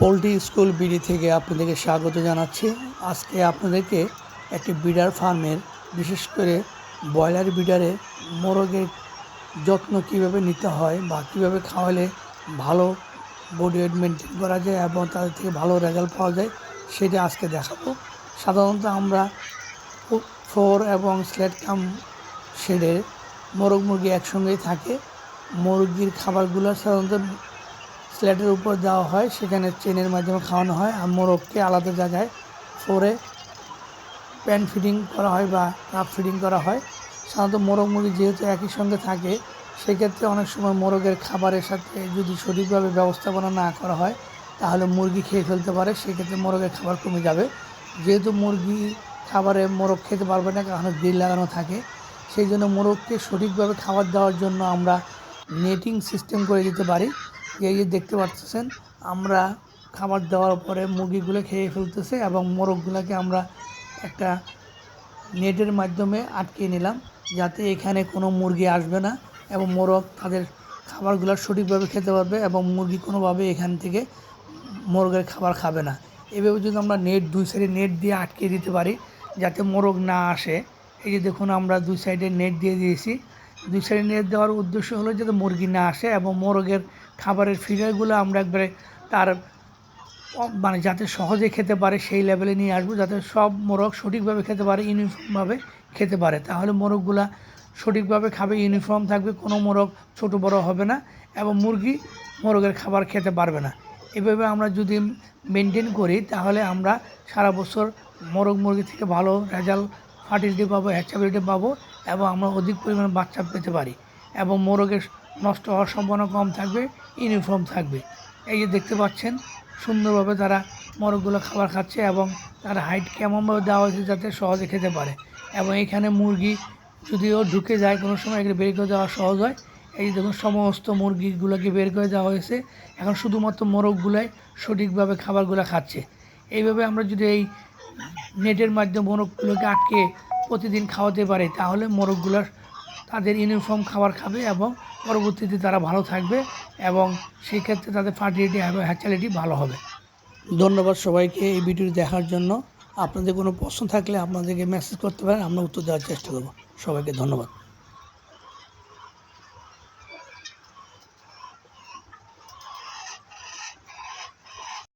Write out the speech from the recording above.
Poultry school BD থেকে আপনাদেরকে স্বাগত জানাচ্ছি। আজকে আপনাদেরকে একটি ব্রিডার ফার্মের, বিশেষ করে ব্রয়লার ব্রিডারে মোরগের যত্ন কীভাবে নিতে হয় বা কীভাবে খাওয়ালে ভালো বডি ওয়েট মেনটেন করা যায় এবং তাদের থেকে ভালো রেজাল্ট পাওয়া যায় সেটা আজকে দেখাবো। সাধারণত আমরা ফ্লোর এবং স্ল্যাট কাম শেডে মোরগ মুরগি একসঙ্গেই থাকে। মুরগির খাবারগুলো সাধারণত স্ল্যাটের উপর দেওয়া হয়, সেখানে চেনের মাধ্যমে খাওয়ানো হয়। আর মোরগকে আলাদা জায়গায় ফ্লোরে প্যান ফিডিং করা হয় বা কাপ ফিডিং করা হয়। সাধারণত মোরগ মুরগি যেহেতু একই সঙ্গে থাকে, সেক্ষেত্রে অনেক সময় মোরগের খাবারের সাথে যদি সঠিকভাবে ব্যবস্থাপনা না করা হয় তাহলে মুরগি খেয়ে ফেলতে পারে, সেক্ষেত্রে মোরগের খাবার কমে যাবে। যেহেতু মুরগি খাবারে মোরগ খেতে পারবে না, কারণ গ্রিল লাগানো থাকে, সেই জন্য মোরগকে সঠিকভাবে খাবার দেওয়ার জন্য আমরা নেটিং সিস্টেম করে দিতে পারি। এই যে দেখতে পাচ্ছেন, আমরা খাবার দেওয়ার পরে মুরগিগুলো খেয়ে ফেলতেছে এবং মোরগগুলোকে আমরা একটা নেটের মাধ্যমে আটকে নিলাম, যাতে এখানে কোনো মুরগি আসবে না এবং মোরগ তাদের খাবারগুলো সঠিকভাবে খেতে পারবে এবং মুরগি কোনোভাবে এখান থেকে মোরগের খাবার খাবে না। এভাবে যদি আমরা দুই সাইডে নেট দিয়ে আটকে দিতে পারি যাতে মোরগ না আসে। এই যে দেখুন, আমরা দুই সাইডে নেট দিয়ে দিয়েছি। দুই সাইডে নেট দেওয়ার উদ্দেশ্য হলো যাতে মুরগি না আসে এবং মোরগের খাবারের ফিডারগুলো আমরা একবারে তার যাতে সহজে খেতে পারে সেই লেভেলে নিয়ে আসবো, যাতে সব মোরগ সঠিকভাবে খেতে পারে, ইউনিফর্মভাবে খেতে পারে। তাহলে মোরগগুলা সঠিকভাবে খাবে, ইউনিফর্ম থাকবে, কোনো মোরগ ছোট বড় হবে না এবং মুরগি মোরগের খাবার খেতে পারবে না। এভাবে আমরা যদি মেনটেন করি তাহলে আমরা সারা বছর মোরগ মুরগি থেকে ভালো রেজাল্ট, ফার্টিলিটি পাবো, হ্যাচাবিলিটি পাবো এবং আমরা অধিক পরিমাণে বাচ্চা পেতে পারি এবং মোরগের নষ্ট হওয়ার সম্ভাবনা কম থাকবে, ইউনিফর্ম থাকবে। এই যে দেখতে পাচ্ছেন, সুন্দরভাবে তারা মোরগগুলো খাবার খাচ্ছে এবং তার হাইট কেমনভাবে দেওয়া হয়েছে যাতে সহজে খেতে পারে। এবং এখানে মুরগি যদিও ঢুকে যায়, কোনো সময় এগুলো বের করে দেওয়া সহজ হয়। এই দেখুন, সমস্ত মুরগিগুলোকে বের করে দেওয়া হয়েছে, এখন শুধুমাত্র মোরগগুলাই সঠিকভাবে খাবারগুলো খাচ্ছে। এইভাবে আমরা যদি এই নেটের মাধ্যমে মোরগগুলোকে আটকে প্রতিদিন খাওয়াতে পারি তাহলে মোরগগুলোর তাদের ইউনিফর্ম খাবার খাবে এবং পরবর্তীতে তারা ভালো থাকবে এবং সেই ক্ষেত্রে তাদের ফার্টিলিটি এবং হ্যাচালিটি ভালো হবে। ধন্যবাদ সবাইকে এই ভিডিওটি দেখার জন্য। আপনাদের কোনো প্রশ্ন থাকলে আপনাদেরকে মেসেজ করতে পারেন, আমরা উত্তর দেওয়ার চেষ্টা করব। সবাইকে ধন্যবাদ।